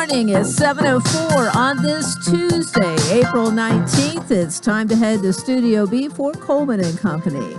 morning. It's 7:04 on this Tuesday, April 19th. It's time to head to Studio B for Coleman and Company.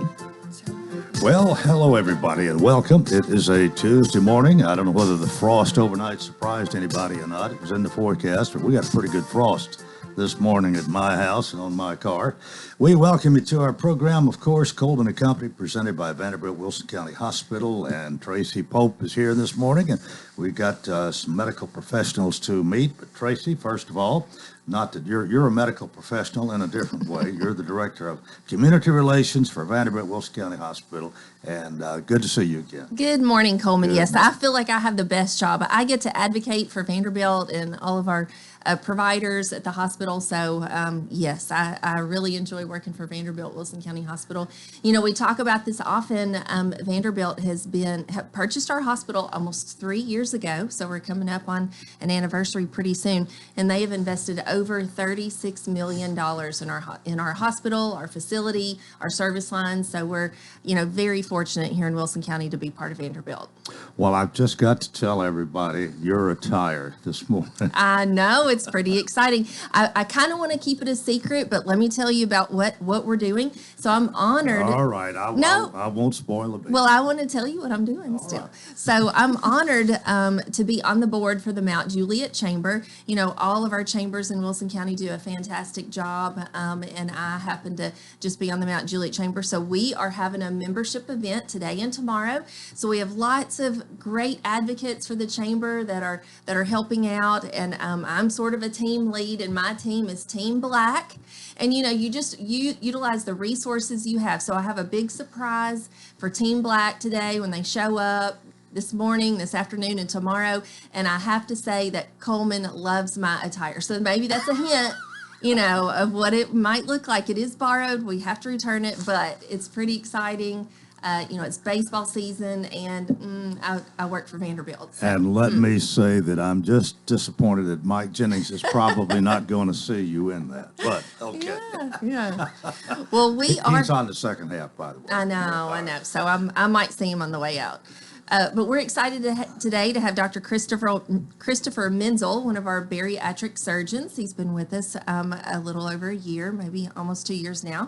Well, hello everybody and welcome. It is a Tuesday morning. I don't know whether the frost overnight surprised anybody or not. It was in the forecast, but we got a pretty good frost this morning at my house and on my car. We welcome you to our program, of course, Coleman and Company, presented by Vanderbilt Wilson County Hospital, and Tracy Pope is here this morning, and we've got some medical professionals to meet. But Tracy, first of all, not that you're a medical professional in a different way. You're the Director of Community Relations for Vanderbilt Wilson County Hospital, and good to see you again. Good morning, Coleman. Good Yes, morning. I feel like I have the best job. I get to advocate for Vanderbilt and all of our providers at the hospital. So, yes, I really enjoy working for Vanderbilt Wilson County Hospital. You know, we talk about this often. Vanderbilt has purchased our hospital almost 3 years ago. So we're coming up on an anniversary pretty soon. And they have invested over $36 million in our hospital, our facility, our service lines. So we're, very fortunate here in Wilson County to be part of Vanderbilt. Well, I've just got to tell everybody you're retired this morning. I know, it's pretty exciting. I kind of want to keep it a secret, but let me tell you about what we're doing. So I'm honored. All right, I won't spoil it. Well, I want to tell you what I'm doing still. Right. So I'm honored to be on the board for the Mount Juliet Chamber. You know, all of our chambers in Wilson County do a fantastic job, and I happen to just be on the Mount Juliet Chamber. So we are having a membership event today and tomorrow. So we have lots of great advocates for the chamber that are helping out, and I'm sort of a team lead, and my team is Team Black. And you utilize the resources you have. So I have a big surprise for Team Black today when they show up this morning, this afternoon, and tomorrow. And I have to say that Coleman loves my attire. So maybe that's a hint, of what it might look like. It is borrowed. We have to return it, but it's pretty exciting. It's baseball season, and I work for Vanderbilt. So. And let me say that I'm just disappointed that Mike Jennings is probably not going to see you in that. But okay. Yeah. Well, He's on the second half, by the way. I know. So I might see him on the way out. But we're excited today to have Dr. Christopher Menzel, one of our bariatric surgeons. He's been with us a little over a year, maybe almost 2 years now.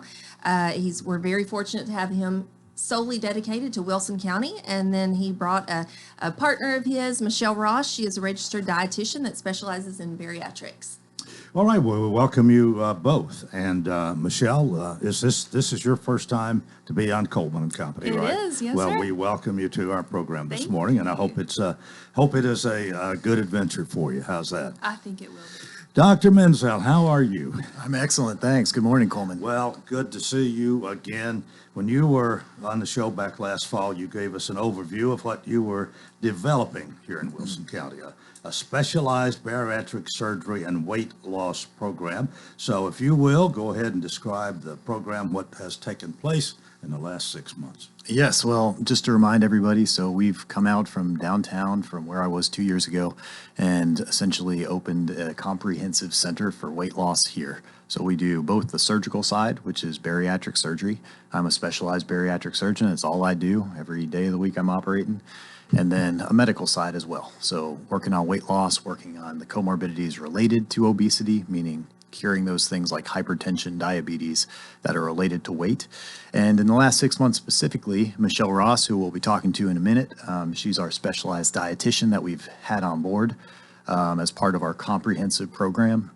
We're very fortunate to have him solely dedicated to Wilson County. And then he brought a partner of his, Michelle Ross. She is a registered dietitian that specializes in bariatrics. All right, well, we welcome you both. And Michelle, this is your first time to be on Coleman and Company, right? It is, yes, well, sir. we welcome you to our program this Thank morning, and I you. hope it is a good adventure for you. How's that? I think it will be. Dr. Menzel, how are you? I'm excellent, thanks. Good morning, Coleman. Well, good to see you again. When you were on the show back last fall, you gave us an overview of what you were developing here in Wilson County, a specialized bariatric surgery and weight loss program. So if you will, go ahead and describe the program, what has taken place in the last 6 months. Yes, well, just to remind everybody, so we've come out from downtown from where I was 2 years ago and essentially opened a comprehensive center for weight loss here. So we do both the surgical side, which is bariatric surgery. I'm a specialized bariatric surgeon. It's all I do. Every day of the week I'm operating. And then a medical side as well. So working on weight loss, working on the comorbidities related to obesity, meaning curing those things like hypertension, diabetes that are related to weight. And in the last 6 months specifically, Michelle Ross, who we'll be talking to in a minute, she's our specialized dietitian that we've had on board as part of our comprehensive program.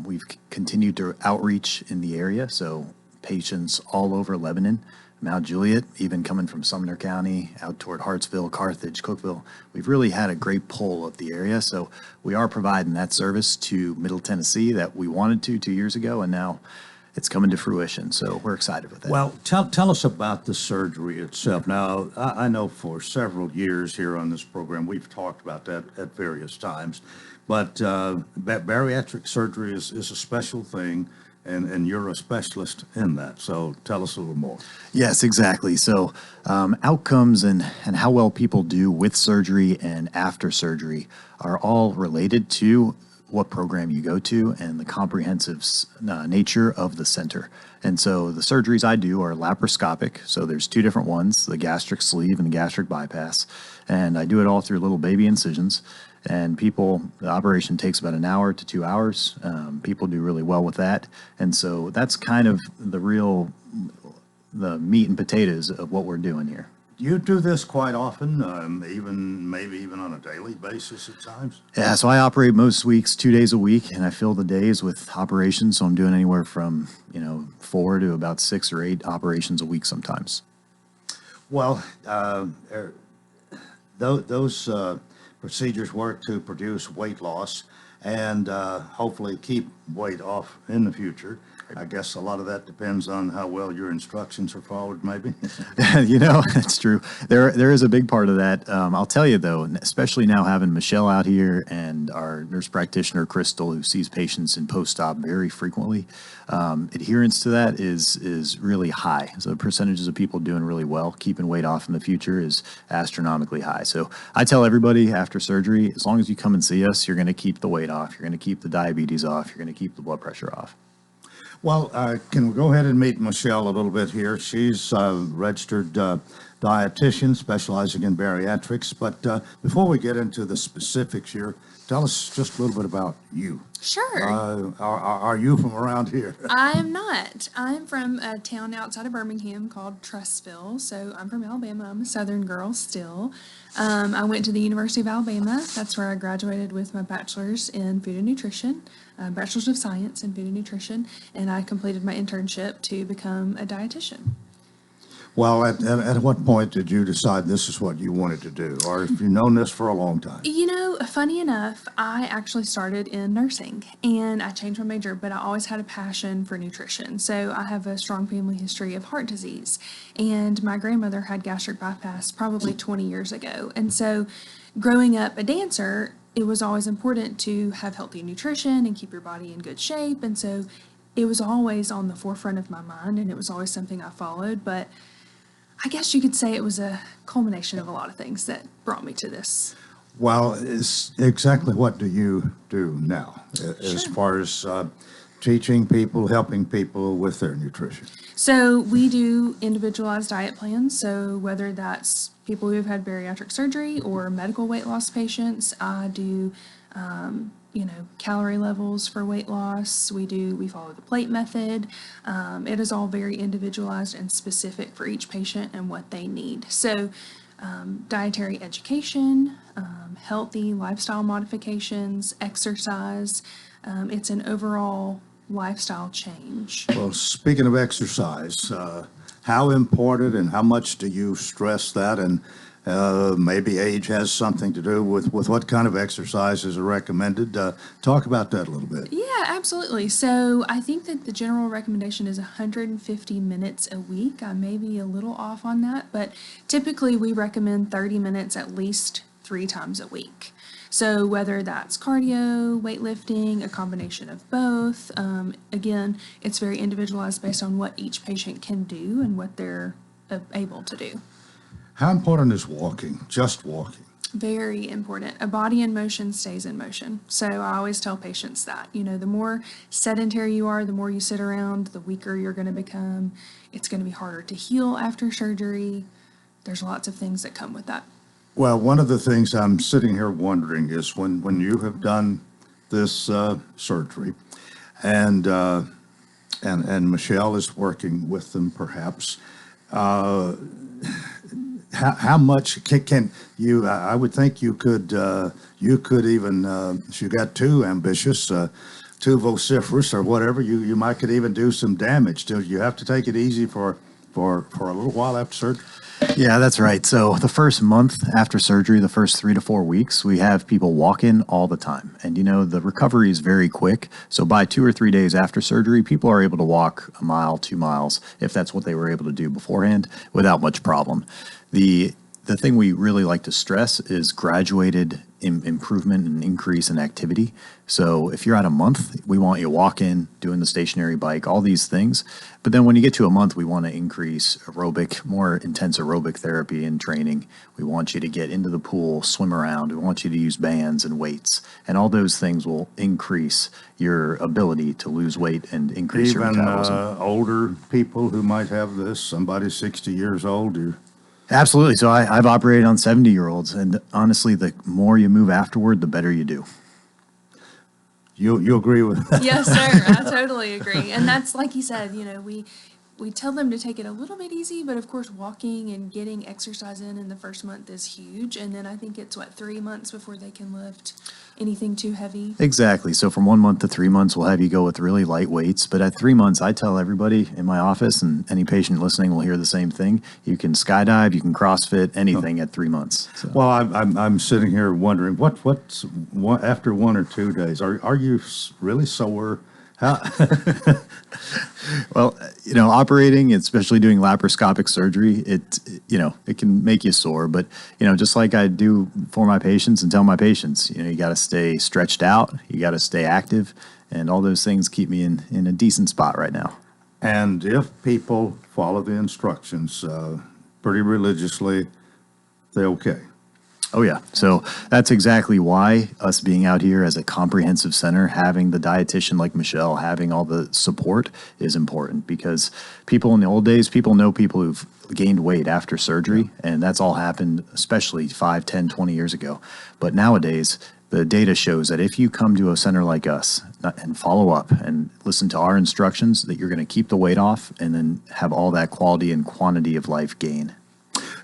We've continued to outreach in the area, so patients all over Lebanon, Mount Juliet, even coming from Sumner County out toward Hartsville, Carthage, Cookeville. We've really had a great pull of the area, so we are providing that service to Middle Tennessee that we wanted to 2 years ago, and now it's coming to fruition, so we're excited with that. Well, tell us about the surgery itself. Now, I know for several years here on this program, we've talked about that at various times, but bariatric surgery is a special thing, and you're a specialist in that. So tell us a little more. Yes, exactly. So outcomes and how well people do with surgery and after surgery are all related to what program you go to and the comprehensive nature of the center. And so the surgeries I do are laparoscopic. So there's two different ones, the gastric sleeve and the gastric bypass. And I do it all through little baby incisions. And the operation takes about an hour to 2 hours. People do really well with that. And so that's kind of the meat and potatoes of what we're doing here. You do this quite often, maybe even on a daily basis at times? Yeah, so I operate most weeks 2 days a week, and I fill the days with operations. So I'm doing anywhere from 4 to about 6 or 8 operations a week sometimes. Well, those procedures work to produce weight loss and hopefully keep weight off in the future. I guess a lot of that depends on how well your instructions are followed, maybe. That's true. There is a big part of that. I'll tell you, though, especially now having Michelle out here and our nurse practitioner, Crystal, who sees patients in post-op very frequently, adherence to that is really high. So the percentages of people doing really well, keeping weight off in the future is astronomically high. So I tell everybody after surgery, as long as you come and see us, you're going to keep the weight off, you're going to keep the diabetes off, you're going to keep the blood pressure off. Well, can we go ahead and meet Michelle a little bit here? She's a registered dietitian specializing in bariatrics. But before we get into the specifics here, tell us just a little bit about you. Sure. Are you from around here? I am not. I'm from a town outside of Birmingham called Trussville. So I'm from Alabama. I'm a Southern girl still. I went to the University of Alabama. That's where I graduated with my bachelor's in food and nutrition, bachelor's of science in food and nutrition, and I completed my internship to become a dietitian. Well, at what point did you decide this is what you wanted to do? Or have you known this for a long time? Funny enough, I actually started in nursing and I changed my major, but I always had a passion for nutrition. So I have a strong family history of heart disease, and my grandmother had gastric bypass probably 20 years ago. And so growing up a dancer, it was always important to have healthy nutrition and keep your body in good shape. And so it was always on the forefront of my mind, and it was always something I followed. But I guess you could say it was a culmination of a lot of things that brought me to this. Well, exactly what do you do now as far as teaching people, helping people with their nutrition? So we do individualized diet plans. So whether that's people who have had bariatric surgery or medical weight loss patients, I do, calorie levels for weight loss. We follow the plate method. It is all very individualized and specific for each patient and what they need. So dietary education, healthy lifestyle modifications, exercise. It's an overall lifestyle change. Well, speaking of exercise, how important and how much do you stress that? And maybe age has something to do with what kind of exercises are recommended. Talk about that a little bit. Yeah, absolutely. So I think that the general recommendation is 150 minutes a week. I may be a little off on that, but typically we recommend 30 minutes at least 3 times a week. So whether that's cardio, weightlifting, a combination of both, again, it's very individualized based on what each patient can do and what they're able to do. How important is walking, just walking? Very important. A body in motion stays in motion. So I always tell patients that, the more sedentary you are, the more you sit around, the weaker you're going to become. It's going to be harder to heal after surgery. There's lots of things that come with that. Well, one of the things I'm sitting here wondering is when you have done this surgery, and Michelle is working with them, perhaps. How much can you? I would think you could even. If you got too ambitious, too vociferous, or whatever, you might could even do some damage. Do you have to take it easy for a little while after surgery? Yeah, that's right. So the first month after surgery, the first 3 to 4 weeks, we have people walk in all the time. And the recovery is very quick. So by 2 or 3 days after surgery, people are able to walk a mile, 2 miles, if that's what they were able to do beforehand, without much problem. The the thing we really like to stress is graduated improvement and increase in activity. So if you're at a month, we want you walking, doing the stationary bike, all these things. But then when you get to a month, we want to increase aerobic, more intense aerobic therapy and training. We want you to get into the pool, swim around. We want you to use bands and weights. And all those things will increase your ability to lose weight and increase your metabolism. Older people who might have this, somebody 60 years old, Absolutely. So I've operated on 70-year-olds, and honestly, the more you move afterward, the better you do. You agree with that? Yes, sir. I totally agree. And that's like you said, we tell them to take it a little bit easy, but of course, walking and getting exercise in the first month is huge. And then I think it's 3 months before they can lift anything too heavy. Exactly. So from 1 month to 3 months, we'll have you go with really light weights. But at 3 months, I tell everybody in my office, and any patient listening will hear the same thing. You can skydive, you can CrossFit, anything at 3 months. So. Well, I'm sitting here wondering what's after 1 or 2 days. Are you really sore? How? Well, operating, especially doing laparoscopic surgery, it can make you sore. But, just like I do for my patients and tell my patients, you got to stay stretched out, you got to stay active, and all those things keep me in a decent spot right now. And if people follow the instructions pretty religiously, they're okay. Oh, yeah. So that's exactly why us being out here as a comprehensive center, having the dietitian like Michelle, having all the support is important, because people in the old days, people know people who've gained weight after surgery, and that's all happened especially 5, 10, 20 years ago. But nowadays, the data shows that if you come to a center like us and follow up and listen to our instructions, that you're going to keep the weight off and then have all that quality and quantity of life gain.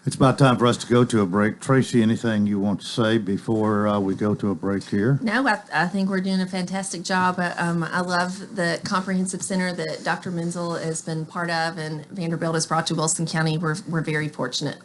It's about time for us to go to a break. Tracy, anything you want to say before we go to a break here? No, I think we're doing a fantastic job. I love the comprehensive center that Dr. Menzel has been part of, and Vanderbilt has brought to Wilson County. We're very fortunate.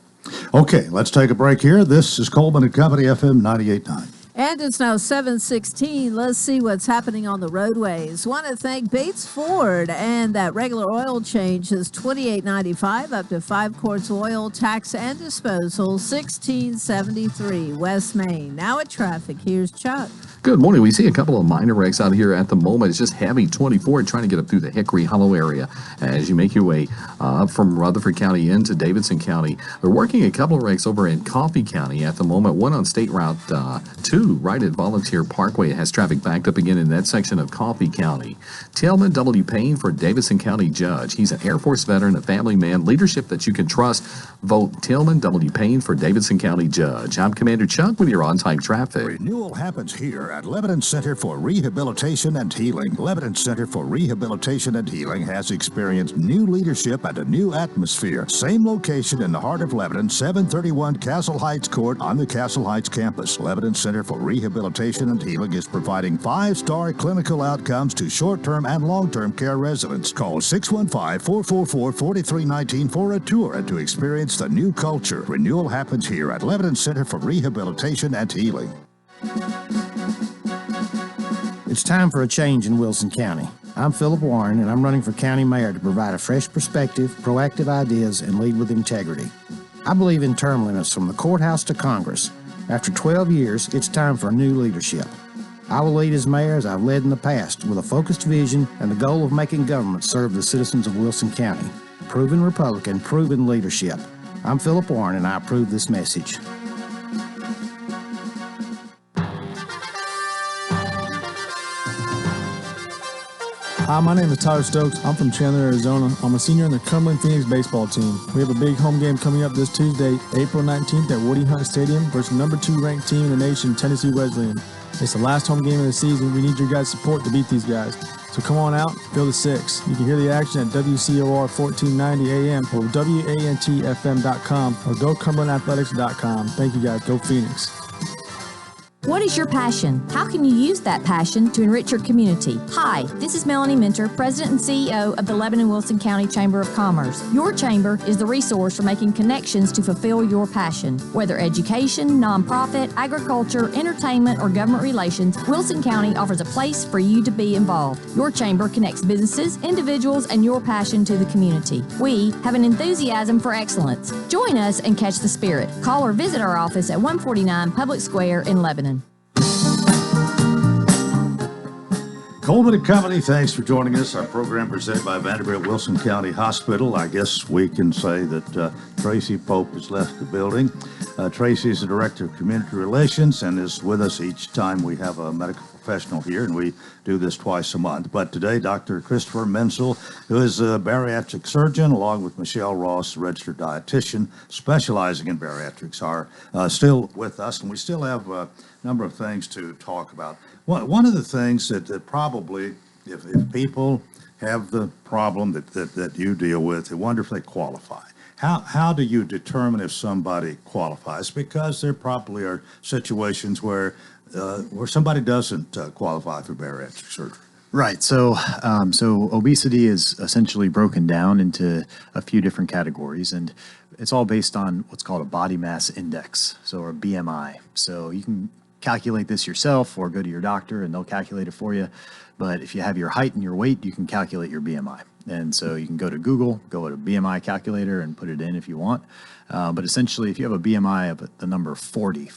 Okay, let's take a break here. This is Coleman and Company, FM 98.9. And it's now 7:16. Let's see what's happening on the roadways. Want to thank Bates Ford, and that regular oil change is $28.95 up to 5 quarts oil, tax and disposal, $16.73 West Main. Now at traffic, here's Chuck. Good morning. We see a couple of minor wrecks out here at the moment. It's just heavy 24 trying to get up through the Hickory Hollow area as you make your way up from Rutherford County into Davidson County. We're working a couple of wrecks over in Coffee County at the moment. One on State Route 2 right at Volunteer Parkway. It has traffic backed up again in that section of Coffee County. Tillman W. Payne for Davidson County Judge. He's an Air Force veteran, a family man, leadership that you can trust. Vote Tillman W. Payne for Davidson County Judge. I'm Commander Chuck with your on-time traffic. Renewal happens here at Lebanon Center for Rehabilitation and Healing. Lebanon Center for Rehabilitation and Healing has experienced new leadership and a new atmosphere. Same location in the heart of Lebanon, 731 Castle Heights Court on the Castle Heights campus. Lebanon Center for Rehabilitation and Healing is providing 5-star clinical outcomes to short-term and long-term care residents. Call 615-444-4319 for a tour and to experience the new culture. Renewal happens here at Lebanon Center for Rehabilitation and Healing. It's time for a change in Wilson County. I'm Philip Warren, and I'm running for county mayor to provide a fresh perspective, proactive ideas, and lead with integrity. I believe in term limits from the courthouse to Congress. After 12 years, it's time for new leadership. I will lead as mayor as I've led in the past, with a focused vision and the goal of making government serve the citizens of Wilson County. Proven Republican, proven leadership. I'm Philip Warren, and I approve this message. Hi, my name is Tyler Stokes. I'm from Chandler, Arizona. I'm a senior on the Cumberland Phoenix baseball team. We have a big home game coming up this Tuesday, April 19th at Woody Hunt Stadium versus number 2 ranked team in the nation, Tennessee Wesleyan. It's the last home game of the season. We need your guys' support to beat these guys. So come on out, feel the 6. You can hear the action at WCOR 1490 AM or WANTFM.com or GoCumberlandAthletics.com. Thank you guys. Go Phoenix. What is your passion? How can you use that passion to enrich your community? Hi, this is Melanie Minter, President and CEO of the Lebanon-Wilson County Chamber of Commerce. Your chamber is the resource for making connections to fulfill your passion. Whether education, nonprofit, agriculture, entertainment, or government relations, Wilson County offers a place for you to be involved. Your chamber connects businesses, individuals, and your passion to the community. We have an enthusiasm for excellence. Join us and catch the spirit. Call or visit our office at 149 Public Square in Lebanon. Coleman and Company, thanks for joining us. Our program presented by Vanderbilt Wilson County Hospital. I guess we can say that Tracy Pope has left the building. Tracy is the Director of Community Relations and is with us each time we have a medical professional here, and we do this twice a month. But today, Dr. Christopher Menzel, who is a bariatric surgeon, along with Michelle Ross, a registered dietitian specializing in bariatrics, are still with us, and we still have a number of things to talk about. One of the things that probably, if people have the problem that you deal with, they wonder if they qualify. How do you determine if somebody qualifies? Because there probably are situations where somebody doesn't qualify for bariatric surgery. Right. So obesity is essentially broken down into a few different categories, and it's all based on what's called a body mass index, or a BMI. So you can calculate this yourself or go to your doctor and they'll calculate it for you. But if you have your height and your weight, you can calculate your BMI. And so you can go to Google, go to BMI calculator and put it in if you want. But essentially, if you have a BMI of the number 40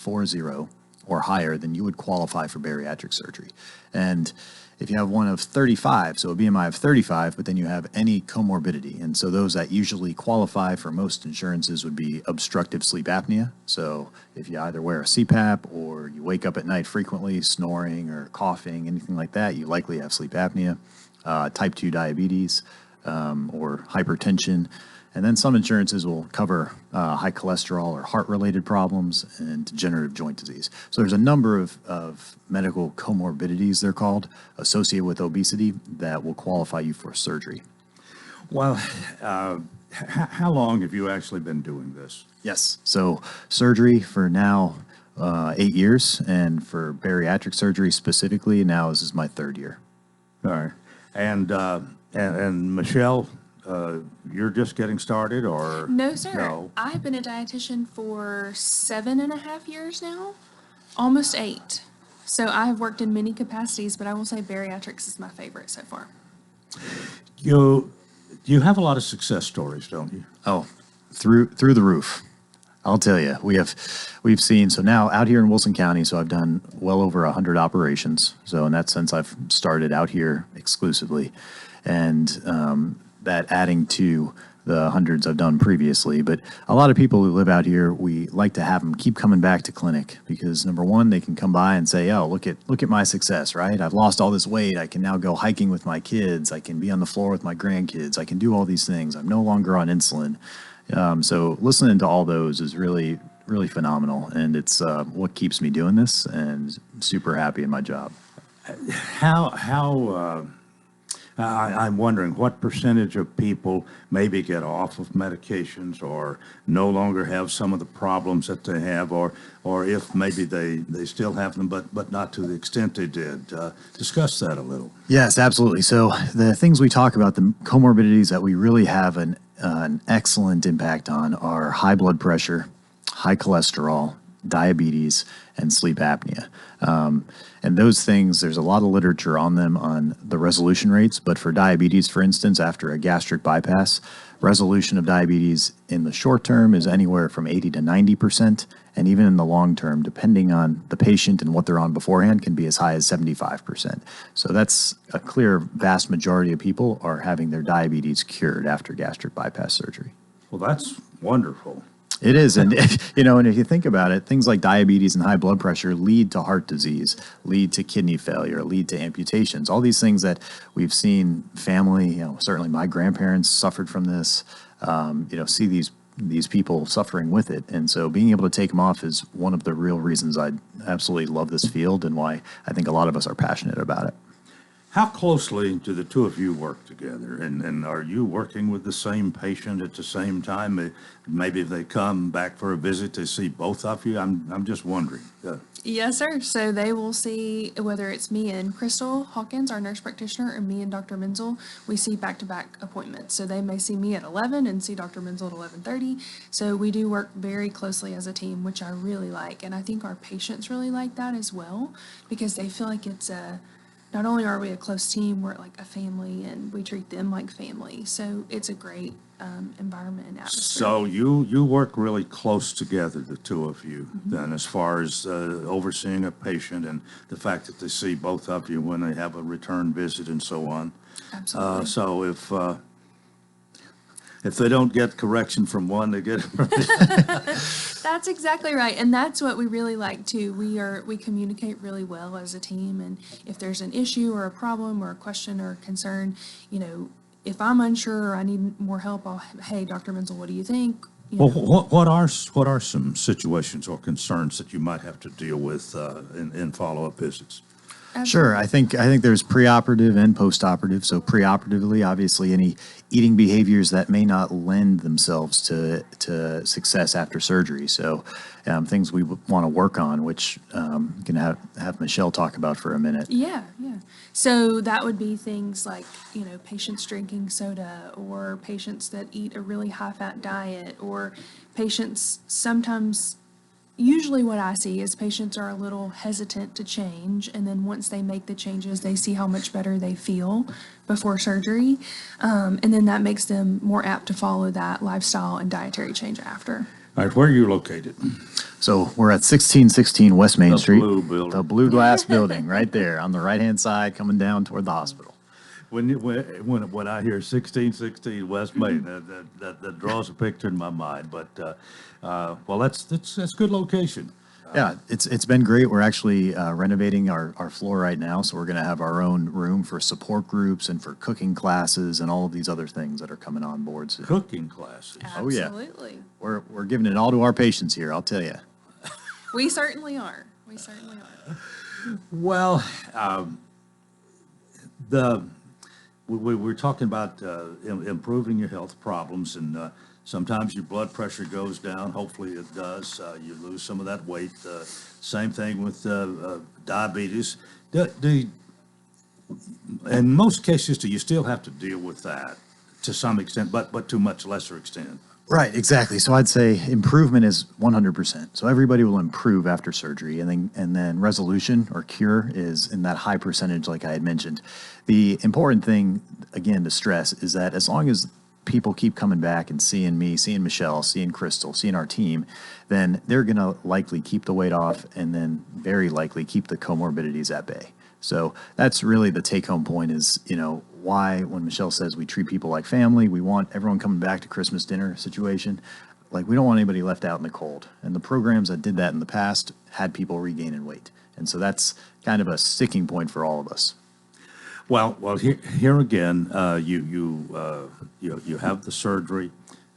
or higher, then you would qualify for bariatric surgery. And if you have one of 35, so a BMI of 35, but then you have any comorbidity, and so those that usually qualify for most insurances would be obstructive sleep apnea. So if you either wear a CPAP or you wake up at night frequently, snoring or coughing, anything like that, you likely have sleep apnea, type 2 diabetes, or hypertension. And then some insurances will cover high cholesterol or heart-related problems and degenerative joint disease. So there's a number of medical comorbidities, they're called, associated with obesity that will qualify you for surgery. Well, how long have you actually been doing this? Yes. So surgery for now 8 years, and for bariatric surgery specifically, now this is my 3rd year. All right. And Michelle, you're just getting started, or? No, sir. No. I've been a dietitian for 7.5 years now, almost 8. So I have worked in many capacities, but I will say bariatrics is my favorite so far. You have a lot of success stories, don't you? Oh, through the roof. I'll tell you, we've seen, so now out here in Wilson County, so I've done well over 100 operations. So in that sense, I've started out here exclusively, and that adding to the hundreds I've done previously. But a lot of people who live out here, we like to have them keep coming back to clinic because, number one, they can come by and say, oh, look at my success, right? I've lost all this weight. I can now go hiking with my kids. I can be on the floor with my grandkids. I can do all these things. I'm no longer on insulin. So listening to all those is really, really phenomenal. And it's what keeps me doing this, and super happy in my job. I'm wondering what percentage of people maybe get off of medications or no longer have some of the problems that they have, or if maybe they still have them, but not to the extent they did. Discuss that a little. Yes, absolutely. So the things we talk about, the comorbidities that we really have an excellent impact on are high blood pressure, high cholesterol, diabetes, and sleep apnea. And those things, there's a lot of literature on them on the resolution rates, but for diabetes, for instance, after a gastric bypass, resolution of diabetes in the short term is anywhere from 80 to 90%, and even in the long term, depending on the patient and what they're on beforehand, can be as high as 75%. So that's a clear vast majority of people are having their diabetes cured after gastric bypass surgery. Well, that's wonderful. It is. And, and if you think about it, things like diabetes and high blood pressure lead to heart disease, lead to kidney failure, lead to amputations, all these things that we've seen family, certainly my grandparents suffered from this, see these people suffering with it. And so being able to take them off is one of the real reasons I absolutely love this field and why I think a lot of us are passionate about it. How closely do the two of you work together? And are you working with the same patient at the same time? Maybe if they come back for a visit, they see both of you? I'm just wondering. Yes, sir. So they will see whether it's me and Crystal Hawkins, our nurse practitioner, or me and Dr. Menzel. We see back-to-back appointments. So they may see me at 11 and see Dr. Menzel at 11:30. So we do work very closely as a team, which I really like. And I think our patients really like that as well, because they feel like it's not only are we a close team, we're like a family and we treat them like family. So it's a great environment and atmosphere. So you work really close together, the two of you, then, as far as overseeing a patient and the fact that they see both of you when they have a return visit and so on. Absolutely. So if they don't get correction from one, they get That's exactly right. And that's what we really like too. We communicate really well as a team. And if there's an issue or a problem or a question or a concern, if I'm unsure or I need more help, hey, Dr. Menzel, what do you think? Well, what are some situations or concerns that you might have to deal with in follow-up visits? Sure. I think there's preoperative and postoperative. So preoperatively, obviously, any eating behaviors that may not lend themselves to success after surgery. So things we want to work on, which can have Michelle talk about for a minute. Yeah. So that would be things like, patients drinking soda, or patients that eat a really high-fat diet, or patients sometimes. Usually what I see is patients are a little hesitant to change, and then once they make the changes, they see how much better they feel before surgery, and then that makes them more apt to follow that lifestyle and dietary change after. All right, where are you located? So we're at 1616 West Main Street. Blue building. The blue glass building right there on the right-hand side coming down toward the hospital. When I hear 1616 West Main, that draws a picture in my mind. But well, that's good location. Yeah, it's been great. We're actually renovating our floor right now, so we're going to have our own room for support groups and for cooking classes and all of these other things that are coming on board soon. Cooking classes. Oh yeah, Absolutely. we're giving it all to our patients here. I'll tell you. We certainly are. Well, we're talking about improving your health problems, and sometimes your blood pressure goes down. Hopefully it does. You lose some of that weight. Same thing with diabetes. In most cases, do you still have to deal with that to some extent, but to much lesser extent? Right, exactly. So I'd say improvement is 100%. So everybody will improve after surgery, and then resolution or cure is in that high percentage, like I had mentioned. The important thing, again, to stress is that as long as people keep coming back and seeing me, seeing Michelle, seeing Crystal, seeing our team, then they're going to likely keep the weight off, and then very likely keep the comorbidities at bay. So that's really the take-home point is, why when Michelle says we treat people like family, we want everyone coming back to Christmas dinner situation. Like, we don't want anybody left out in the cold. And the programs that did that in the past had people regaining weight. And so that's kind of a sticking point for all of us. Well, here again, you have the surgery.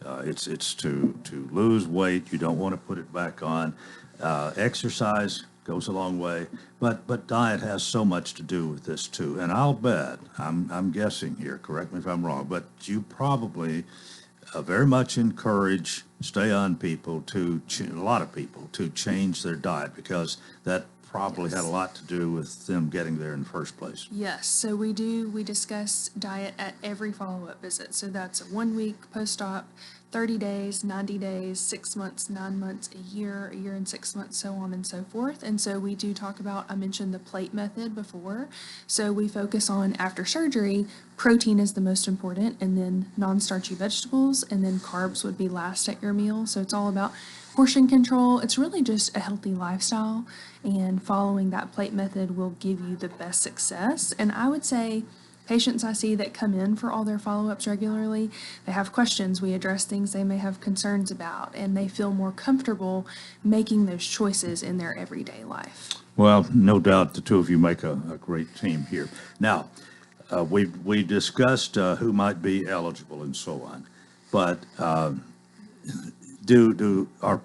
It's to lose weight. You don't want to put it back on. Exercise goes a long way, but diet has so much to do with this too. And I'll bet, I'm guessing here, correct me if I'm wrong, but you probably very much encourage a lot of people to change their diet, because that probably had a lot to do with them getting there in the first place. Yes, so we discuss diet at every follow-up visit. So that's a 1 week post-op, 30 days, 90 days, 6 months, 9 months, a year and 6 months, so on and so forth. And so we do talk about, I mentioned the plate method before. So we focus on, after surgery, protein is the most important, and then non-starchy vegetables, and then carbs would be last at your meal. So it's all about portion control. It's really just a healthy lifestyle, and following that plate method will give you the best success. And I would say patients I see that come in for all their follow-ups regularly, they have questions. We address things they may have concerns about, and they feel more comfortable making those choices in their everyday life. Well, no doubt the two of you make a great team here. Now, we discussed who might be eligible and so on, but are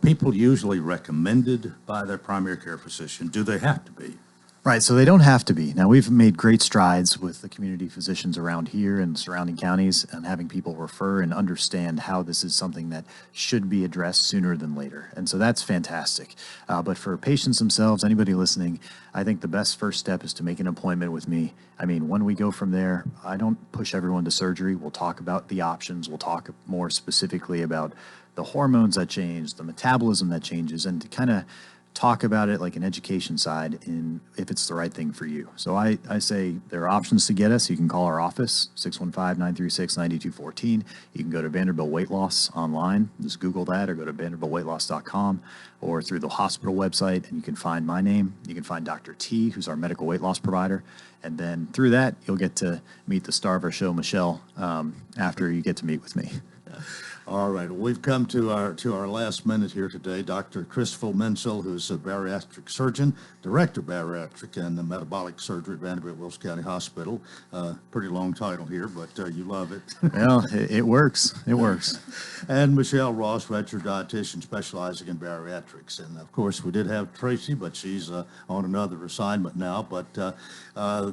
people usually recommended by their primary care physician? Do they have to be? Right, so they don't have to be. Now, we've made great strides with the community physicians around here and surrounding counties and having people refer and understand how this is something that should be addressed sooner than later. And so that's fantastic. But for patients themselves, anybody listening, I think the best first step is to make an appointment with me. I mean, when we go from there, I don't push everyone to surgery. We'll talk about the options. We'll talk more specifically about the hormones that change, the metabolism that changes, and to kind of talk about it like an education side in if it's the right thing for you. So I say there are options to get us. You can call our office, 615-936-9214. You can go to Vanderbilt Weight Loss online. Just Google that or go to vanderbiltweightloss.com or through the hospital website, and you can find my name. You can find Dr. T, who's our medical weight loss provider. And then through that, you'll get to meet the star of our show, Michelle, after you get to meet with me. All right, well, we've come to our last minute here today. Dr. Christopher Menzel, who's a bariatric surgeon, director of bariatric and metabolic surgery at Vanderbilt Wilson County Hospital. Pretty long title here, but you love it. Well, it works. It works. And Michelle Ross, registered dietitian specializing in bariatrics. And of course, we did have Tracy, but she's on another assignment now. But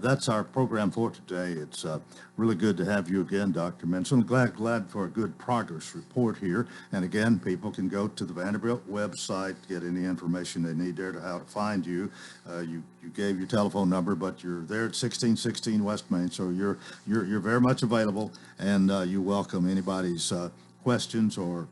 that's our program for today. It's really good to have you again, Dr. Menzel. Glad for a good progress report here. And again, people can go to the Vanderbilt website, get any information they need there to how to find you. You gave your telephone number, but you're there at 1616 West Main, so you're very much available, and you welcome anybody's questions or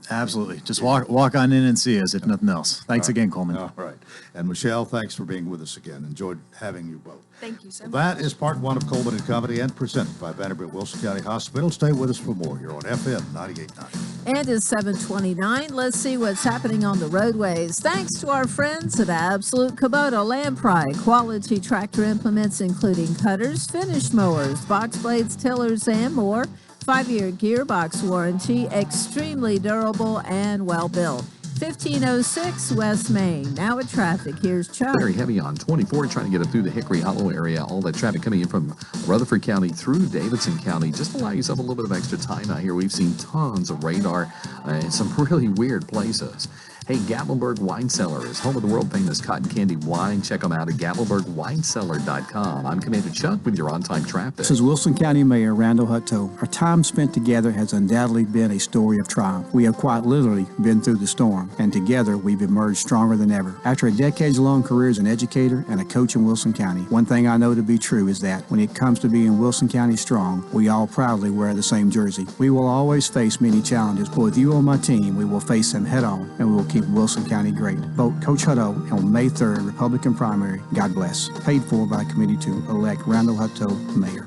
Absolutely. Just walk on in and see us, if nothing else. Thanks again, Coleman. all right. And Michelle, thanks for being with us again. Enjoyed having you both. Thank you so much. That is part one of Coleman and Company and presented by Vanderbilt Wilson County Hospital. Stay with us for more here on FM 98.9. And it's 7:29. Let's see what's happening on the roadways. Thanks to our friends at Absolute Kubota Land Pride. Quality tractor implements including cutters, finish mowers, box blades, tillers, and more. 5-year gearbox warranty, extremely durable and well built. 1506 West Main. Now at traffic, here's Chuck. Very heavy on 24, trying to get up through the Hickory Hollow area. All that traffic coming in from Rutherford County through Davidson County. Just allow yourself a little bit of extra time out here. We've seen tons of radar in some really weird places. Hey, Gatlinburg Wine Cellar is home of the world-famous cotton candy wine. Check them out at GatlinburgWineCellar.com. I'm Commander Chuck with your on-time traffic. This is Wilson County Mayor Randall Hutto. Our time spent together has undoubtedly been a story of triumph. We have quite literally been through the storm, and together we've emerged stronger than ever. After a decades-long career as an educator and a coach in Wilson County, one thing I know to be true is that when it comes to being Wilson County strong, we all proudly wear the same jersey. We will always face many challenges, but with you on my team, we will face them head-on, and we will keep Wilson County great. Vote Coach Hutto on May 3rd, Republican primary. God bless. Paid for by committee to elect Randall Hutto mayor.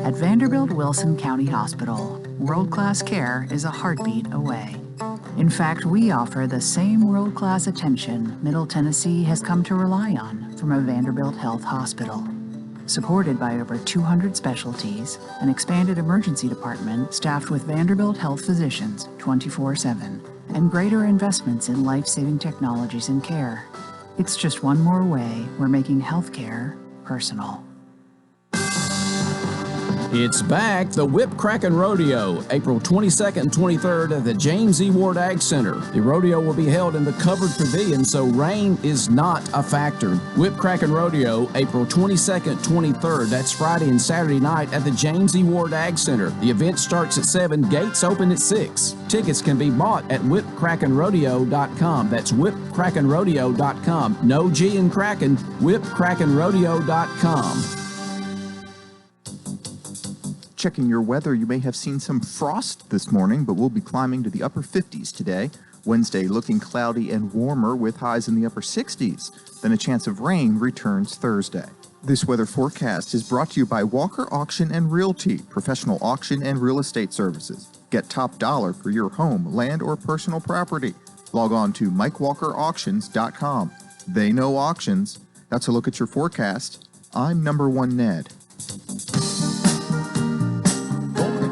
At Vanderbilt Wilson County Hospital, world-class care is a heartbeat away. In fact, we offer the same world-class attention Middle Tennessee has come to rely on from a Vanderbilt Health hospital. Supported by over 200 specialties, an expanded emergency department staffed with Vanderbilt Health physicians 24/7, and greater investments in life-saving technologies and care. It's just one more way we're making healthcare personal. It's back, the Whip Crackin' Rodeo, April 22nd and 23rd at the James E. Ward Ag Center. The rodeo will be held in the covered pavilion, so rain is not a factor. Whip Crackin' Rodeo, April 22nd, 23rd. That's Friday and Saturday night at the James E. Ward Ag Center. The event starts at 7, gates open at 6. Tickets can be bought at whipcrackinrodeo.com. That's whipcrackinrodeo.com. No G in Kraken, whipcrackinrodeo.com. Checking your weather, you may have seen some frost this morning, but we'll be climbing to the upper 50s today. Wednesday looking cloudy and warmer with highs in the upper 60s. Then a chance of rain returns Thursday. This weather forecast is brought to you by Walker Auction and Realty, professional auction and real estate services. Get top dollar for your home, land, or personal property. Log on to MikeWalkerAuctions.com. They know auctions. That's a look at your forecast. I'm Number One Ned.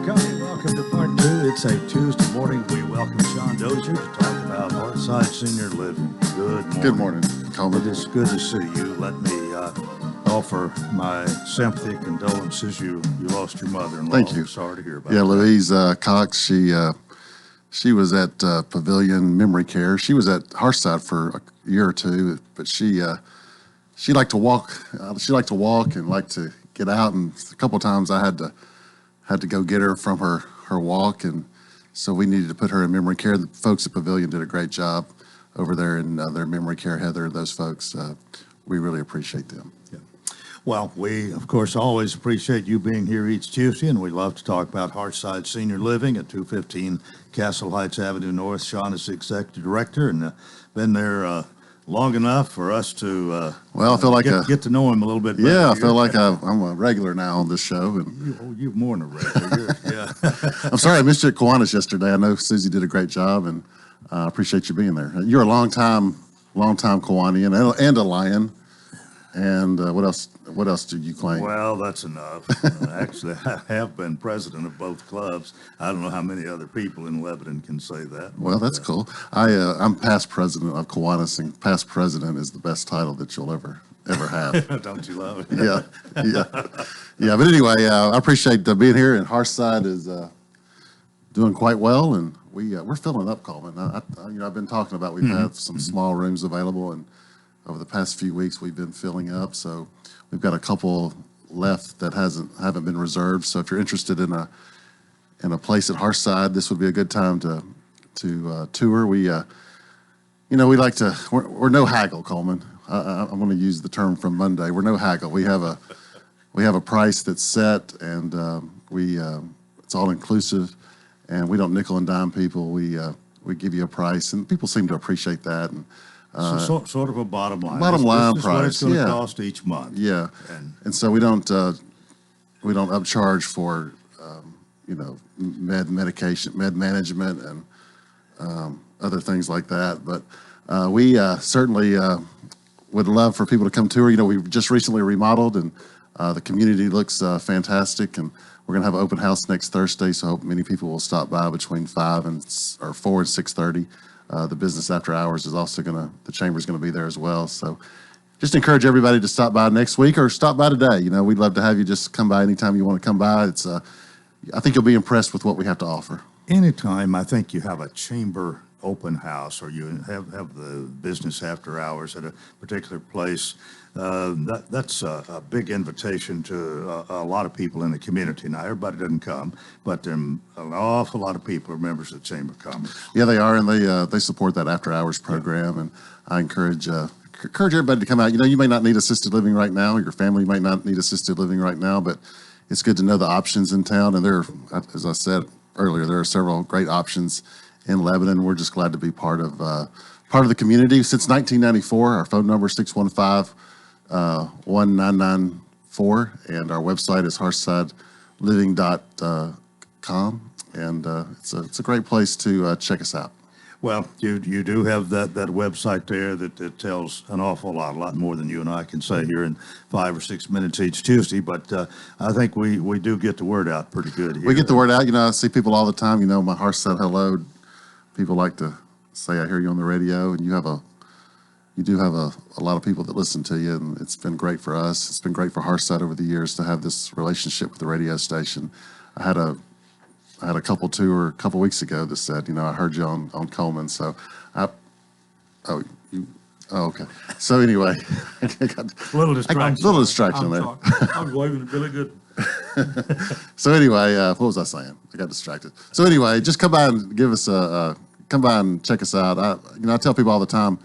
Welcome to part two. It's a Tuesday morning. We welcome Sean Dozier to talk about Northside Senior Living. Good morning. Good morning, Coleman. It is good to see you. Let me offer my sympathy, condolences. You lost your mother-in-law. Thank you. Sorry to hear about Yeah, that. Louise Cox, she was at Pavilion Memory Care. She was at Hearthside for a year or two, but she she liked to walk. She liked to walk and liked to get out. And a couple of times I had to go get her from her walk, and so we needed to put her in memory care. The folks at Pavilion did a great job over there in their memory care. Heather, those folks, we really appreciate them. Yeah. Well, we, of course, always appreciate you being here each Tuesday, and we love to talk about Hearthside Senior Living at 215 Castle Heights Avenue North. Sean is the executive director, and been there long enough for us to well, I feel like get to know him a little bit better. Yeah, I feel like I'm a regular now on this show. And you're more than a regular. Yeah. I'm sorry I missed you at Kiwanis yesterday. I know Susie did a great job, and I appreciate you being there. You're a long time Kiwanian and a Lion. And what else? What else do you claim? Well, that's enough. Actually, I have been president of both clubs. I don't know how many other people in Lebanon can say that. Well, that's cool. I'm past president of Kiwanis, and past president is the best title that you'll ever have. Don't you love it? Yeah. But anyway, I appreciate being here. And Hearthside is doing quite well, and we're filling up, Coleman. I've been talking about we've had some small rooms available, and over the past few weeks we've been filling up. So we've got a couple left that haven't been reserved. So if you're interested in a place at Hearthside, this would be a good time to tour. We like to. We're no haggle, Coleman. I'm going to use the term from Monday. We're no haggle. We have a price that's set, and it's all inclusive, and we don't nickel and dime people. We give you a price, and people seem to appreciate that. And so sort of a bottom line. Bottom line this is price. What it's going to cost each month. Yeah, and so we don't upcharge for med management, and other things like that. But we certainly would love for people to come tour. We've just recently remodeled, and the community looks fantastic, and we're going to have an open house next Thursday, so I hope many people will stop by between 4 and 6:30. The business after hours is also the chamber's going to be there as well. So just encourage everybody to stop by next week or stop by today. We'd love to have you just come by anytime you want to come by. I think you'll be impressed with what we have to offer. Anytime I think you have a chamber open house, or you have the business after hours at a particular place, that's a big invitation to a lot of people in the community. Now, everybody doesn't come, but an awful lot of people are members of the Chamber of Commerce. Yeah, they are, and they support that after hours program, and I encourage everybody to come out. You may not need assisted living right now, your family might not need assisted living right now, but it's good to know the options in town, and as I said earlier, there are several great options in Lebanon. We're just glad to be part of the community. Since 1994, our phone number is 615-1994, and our website is hearthsideliving.com, and it's a great place to check us out. Well, you do have that website there that tells an awful lot, a lot more than you and I can say here in 5 or 6 minutes each Tuesday. But I think we do get the word out pretty good here. We get the word out. I see people all the time. My Hearthside hello. People like to say, I hear you on the radio, and you do have a lot of people that listen to you, and it's been great for us. It's been great for Hearthside over the years to have this relationship with the radio station. I had a couple tour a couple weeks ago that said, I heard you on Coleman. So okay. So anyway, I got a little distraction there. I was waving at Billy Good. So anyway, what was I saying? I got distracted. So anyway, just come by and come by and check us out. I tell people all the time,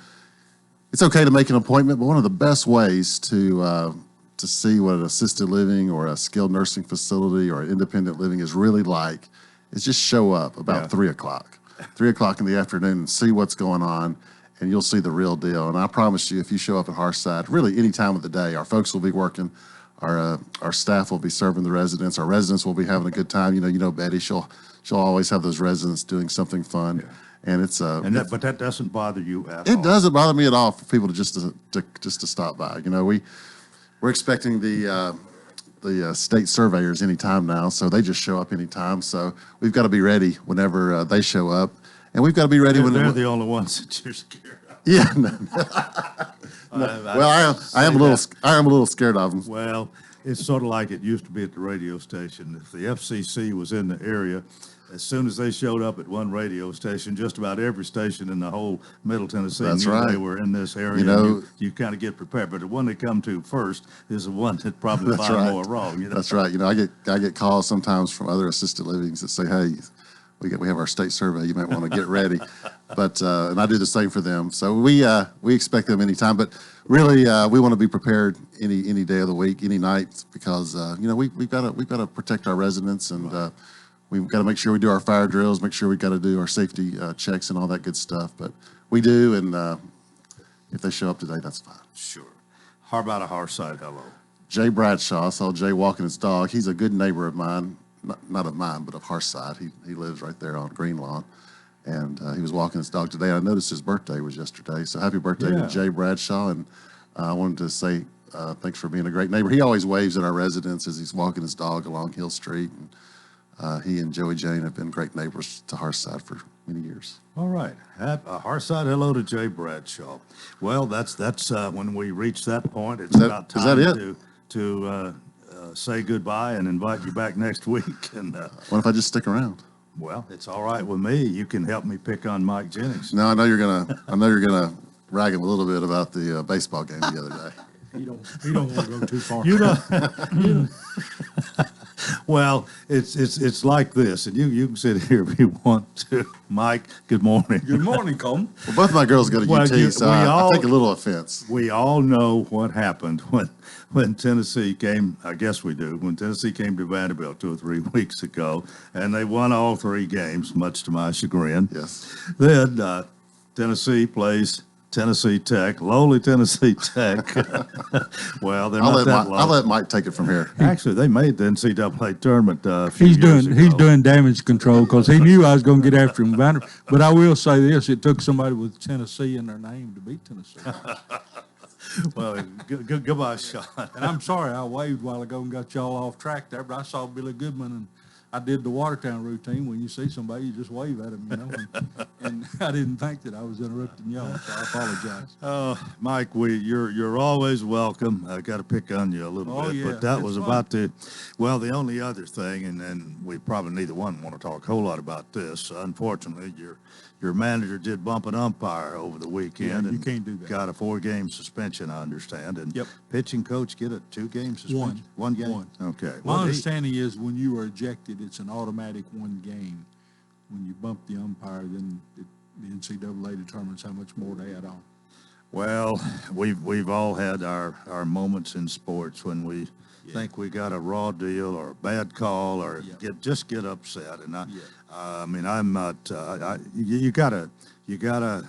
it's okay to make an appointment, but one of the best ways to see what an assisted living or a skilled nursing facility or an independent living is really like is just show up about 3 o'clock. 3 o'clock in the afternoon and see what's going on, and you'll see the real deal. And I promise you, if you show up at Hearthside, really any time of the day, our folks will be working. Our staff will be serving the residents. Our residents will be having a good time. Betty, she'll always have those residents doing something fun, and it's but that doesn't bother you at all. It doesn't bother me at all for people to just stop by. We're expecting the state surveyors anytime now, so they just show up anytime. So we've got to be ready whenever they show up, and we've got to be ready when they're the only ones that you're scared of. Yeah. No. Well, I am a little scared of them. Well, it's sort of like it used to be at the radio station. If the FCC was in the area, as soon as they showed up at one radio station, just about every station in the whole Middle Tennessee That's knew right. they were in this area. You know, you kind of get prepared, but the one they come to first is the one that probably That's find right. more wrong. That's right. I get calls sometimes from other assisted livings that say, "Hey, we have our state survey. You might want to get ready." But and I do the same for them. So we expect them anytime. But really, we want to be prepared any day of the week, any night, because we've got to protect our residents, and we've got to make sure we do our fire drills, make sure we got to do our safety checks and all that good stuff. But we do, and if they show up today, that's fine. Sure. How about a Hearthside hello? Jay Bradshaw. I saw Jay walking his dog. He's a good neighbor of mine, not of mine, but of Hearthside. He lives right there on Green Lawn. And he was walking his dog today. I noticed his birthday was yesterday. So happy birthday to Jay Bradshaw. And I wanted to say thanks for being a great neighbor. He always waves at our residents as he's walking his dog along Hill Street. And he and Joey Jane have been great neighbors to Hearthside for many years. All right. A Hearthside hello to Jay Bradshaw. Well, that's when we reach that point, it's about time to say goodbye and invite you back next week. And what if I just stick around? Well, it's all right with me. You can help me pick on Mike Jennings. No, I know you're gonna rag him a little bit about the baseball game the other day. You don't want to go too far. You don't. Well, it's like this, and you can sit here if you want to. Mike, good morning. Good morning, Coleman. Well, both my girls go to UT, so I take a little offense. We all know what happened when Tennessee came. I guess we do. When Tennessee came to Vanderbilt 2 or 3 weeks ago, and they won all 3 games, much to my chagrin. Yes. Then Tennessee plays Tennessee Tech, lowly Tennessee Tech. Well, they're not that low. I'll let Mike take it from here. Actually, they made the NCAA tournament a few He's years ago. He's doing damage control because he knew I was going to get after him. But I will say this: it took somebody with Tennessee in their name to beat Tennessee. Well, goodbye, Sean. And I'm sorry I waved a while ago and got y'all off track there, but I saw Billy Goodman and I did the Watertown routine. When you see somebody, you just wave at them, And I didn't think that I was interrupting y'all, so I apologize. Mike, you're always welcome. I got to pick on you a little bit, but that was about to. Well, the only other thing, and we probably neither one want to talk a whole lot about this. Unfortunately, your manager did bump an umpire over the weekend, you and can't do that. got a 4-game suspension, I understand. And pitching coach get a 2-game suspension? One game? One. Okay. My understanding is when you are ejected, it's an automatic 1 game. When you bump the umpire, then the NCAA determines how much more to add on. Well, we've all had our moments in sports when we think we got a raw deal or a bad call or get upset. And I mean, I'm not. You gotta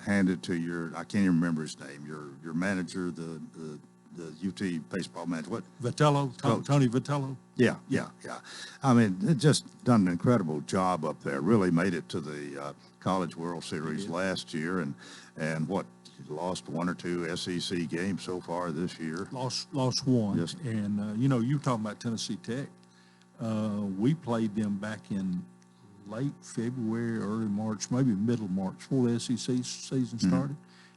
hand it to your. I can't even remember his name. Your manager, the UT baseball manager. What? Vitello, Tony Vitello. Yeah. I mean, it just done an incredible job up there. Really made it to the College World Series last year, and what. Lost 1 or 2 SEC games so far this year. Lost 1. And, you talking about Tennessee Tech. We played them back in late February, early March, maybe middle March, before the SEC season started.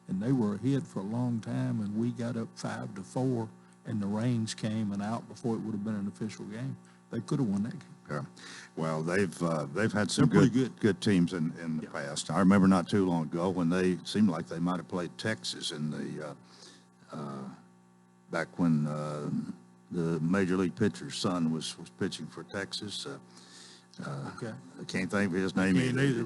And they were ahead for a long time, and we got up 5-4, and the rains came and out before it would have been an official game. They could have won that game. Yeah. Well, they've had some good teams in the past. I remember not too long ago when they seemed like they might have played Texas in the back when the major league pitcher's son was pitching for Texas. I can't think of his name either.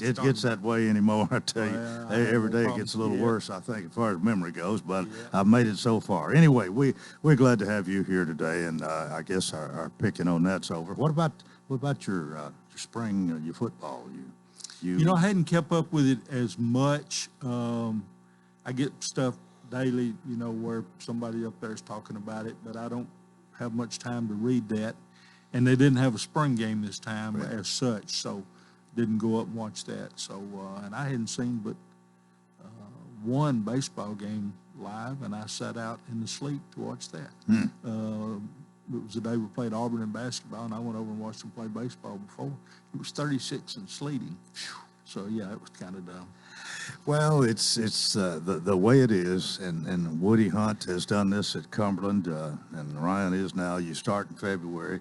It gets that way anymore, I tell you. Every day it gets a little worse, I think, as far as memory goes, but I've made it so far. Anyway, we're glad to have you here today, and I guess our picking on that's over. What about your spring, your football? I hadn't kept up with it as much. I get stuff daily, where somebody up there is talking about it, but I don't have much time to read that. And they didn't have a spring game this time as such, so didn't go up and watch that. So, and I hadn't seen but one baseball game live, and I sat out in the sleep to watch that. It was the day we played Auburn in basketball, and I went over and watched them play baseball before. It was 36 and sleeting. So yeah, it was kind of dumb. Well, it's the way it is, and Woody Hunt has done this at Cumberland, and Ryan is now. You start in February,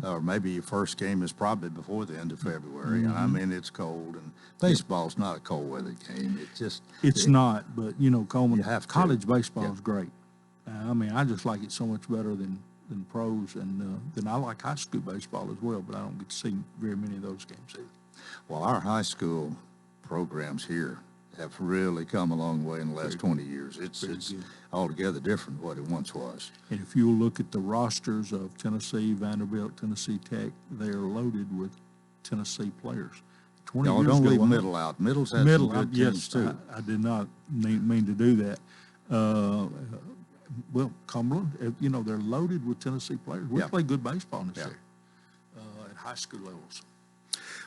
or maybe your first game is probably before the end of February. And I mean, it's cold, and baseball's not a cold weather game. It's not, but Coleman, You have to. college baseball is great. I mean, I just like it so much better than pros, and then I like high school baseball as well, but I don't get to see very many of those games either. Well, our high school programs here have really come a long way in the last 20 years. It's altogether different than what it once was. And if you look at the rosters of Tennessee, Vanderbilt, Tennessee Tech, they are loaded with Tennessee players. 20 Y'all years don't ago, leave Middle out. Middle's had some good teams, yes, too. I did not mean to do that. Well, Cumberland, they're loaded with Tennessee players. We play good baseball in this area at high school levels.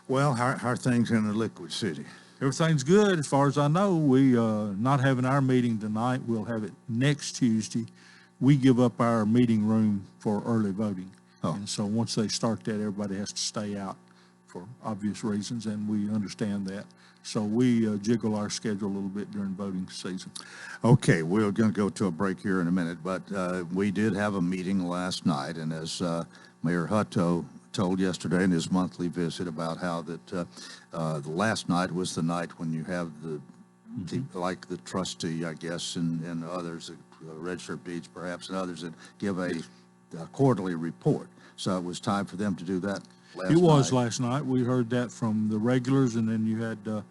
Well, how are things in the Liquid City? Everything's good as far as I know. We not having our meeting tonight. We'll have it next Tuesday. We give up our meeting room for early voting. And so once they start that, everybody has to stay out for obvious reasons, and we understand that. So we jiggle our schedule a little bit during voting season. Okay, we're going to go to a break here in a minute, but we did have a meeting last night, and as Mayor Hutto told yesterday in his monthly visit about how that the last night was the night when you have like the trustee, I guess, and others, registered deeds perhaps, and others that give a quarterly report. So it was time for them to do that last night. We heard that from the regulars, and then you had the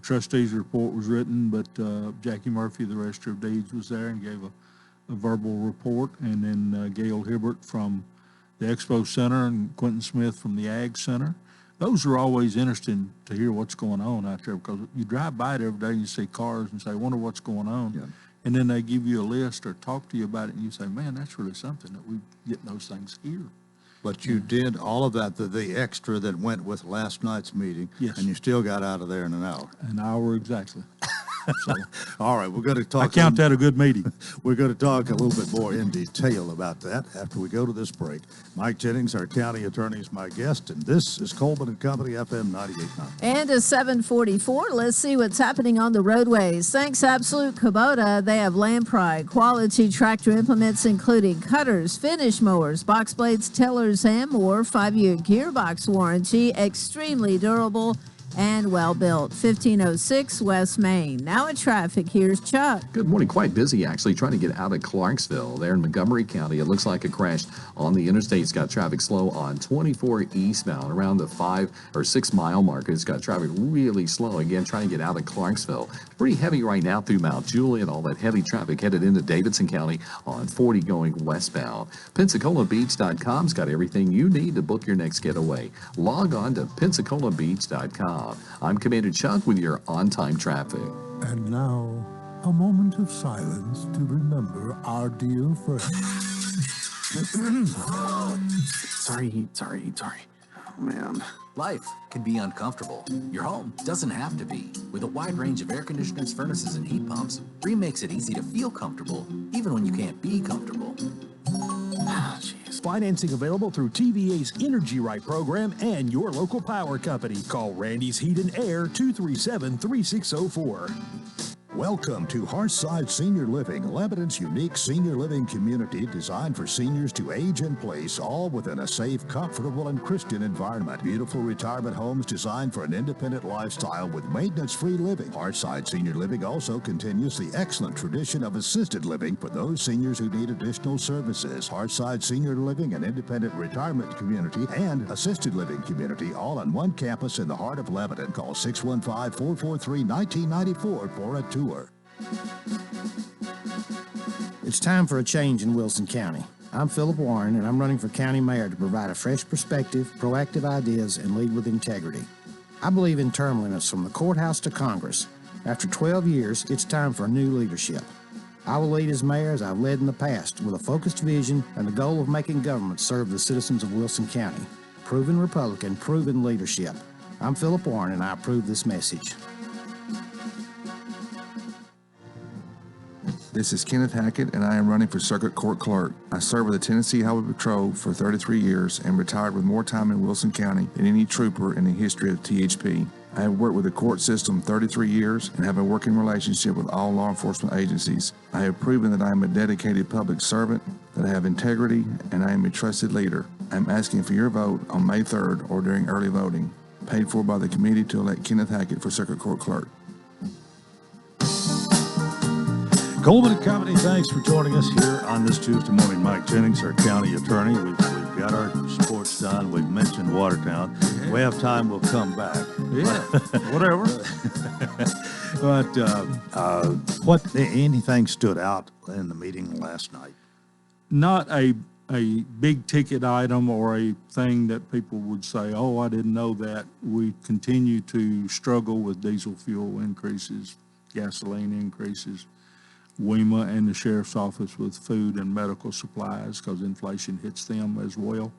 trustees' report was written, but Jackie Murphy, the Register of Deeds, was there and gave a verbal report, and then Gail Hibbert from the Expo Center and Quentin Smith from the Ag Center. Those are always interesting to hear what's going on out there, because you drive by it every day and you see cars and say, I wonder what's going on. Yeah. And then they give you a list or talk to you about it, and you say, man, that's really something that we get those things here. But you did all of that, the extra that went with last night's meeting, Yes. and you still got out of there in an hour. An hour exactly. So, all right, we're going to talk. I count that a good meeting. We're going to talk a little bit more in detail about that after we go to this break. Mike Jennings, our county attorney, is my guest, and this is Coleman and Company, FM 98.9. And at 7:44, let's see what's happening on the roadways. Thanks, Absolute Kubota. They have Lamprey quality tractor implements, including cutters, finish mowers, box blades, tillers, and more. 5-year gearbox warranty, extremely durable and well-built. 1506 West Main. Now in traffic, here's Chuck. Good morning. Quite busy, actually, trying to get out of Clarksville. There in Montgomery County, it looks like a crash on the interstate. It's got traffic slow on 24 eastbound around the 5 or 6 mile mark. It's got traffic really slow. Again, trying to get out of Clarksville. Pretty heavy right now through Mount Juliet. All that heavy traffic headed into Davidson County on 40 going westbound. PensacolaBeach.com's got everything you need to book your next getaway. Log on to PensacolaBeach.com. I'm Commander Chuck with your on-time traffic. And now, a moment of silence to remember our dear friend. Sorry. Oh, man. Life can be uncomfortable. Your home doesn't have to be. With a wide range of air conditioners, furnaces, and heat pumps, Rheem makes it easy to feel comfortable, even when you can't be comfortable. Financing available through TVA's Energy Right program and your local power company. Call Randy's Heat and Air 237-3604. Welcome to Hearthside Senior Living, Lebanon's unique senior living community designed for seniors to age in place, all within a safe, comfortable, and Christian environment. Beautiful retirement homes designed for an independent lifestyle with maintenance-free living. Hearthside Senior Living also continues the excellent tradition of assisted living for those seniors who need additional services. Hearthside Senior Living, an independent retirement community and assisted living community, all on one campus in the heart of Lebanon. Call 615-443-1994 for a tour. It's time for a change in Wilson County. I'm Philip Warren, and I'm running for county mayor to provide a fresh perspective, proactive ideas, and lead with integrity. I believe in term limits from the courthouse to Congress. After 12 years, it's time for new leadership. I will lead as mayor as I've led in the past, with a focused vision and the goal of making government serve the citizens of Wilson County. Proven Republican, proven leadership. I'm Philip Warren, and I approve this message. This is Kenneth Hackett, and I am running for Circuit Court Clerk. I served with the Tennessee Highway Patrol for 33 years and retired with more time in Wilson County than any trooper in the history of THP. I have worked with the court system 33 years and have a working relationship with all law enforcement agencies. I have proven that I am a dedicated public servant, that I have integrity, and I am a trusted leader. I'm asking for your vote on May 3rd or during early voting. Paid for by the committee to elect Kenneth Hackett for Circuit Court Clerk. Coleman and Company, thanks for joining us here on this Tuesday morning. Mike Jennings, our county attorney. We've got our sports done. We've mentioned Watertown. Yeah. We have time, we'll come back. Yeah, whatever. But anything stood out in the meeting last night? Not a big ticket item or a thing that people would say, oh, I didn't know that. We continue to struggle with diesel fuel increases, gasoline increases. WEMA and the sheriff's office with food and medical supplies because inflation hits them as well.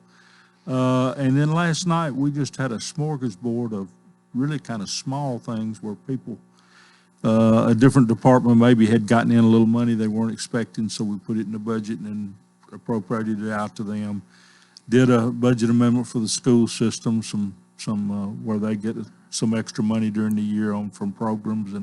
And then last night we just had a smorgasbord of really kind of small things where people, a different department maybe had gotten in a little money they weren't expecting, so we put it in the budget and then appropriated it out to them. Did a budget amendment for the school system, some where they get some extra money during the year from programs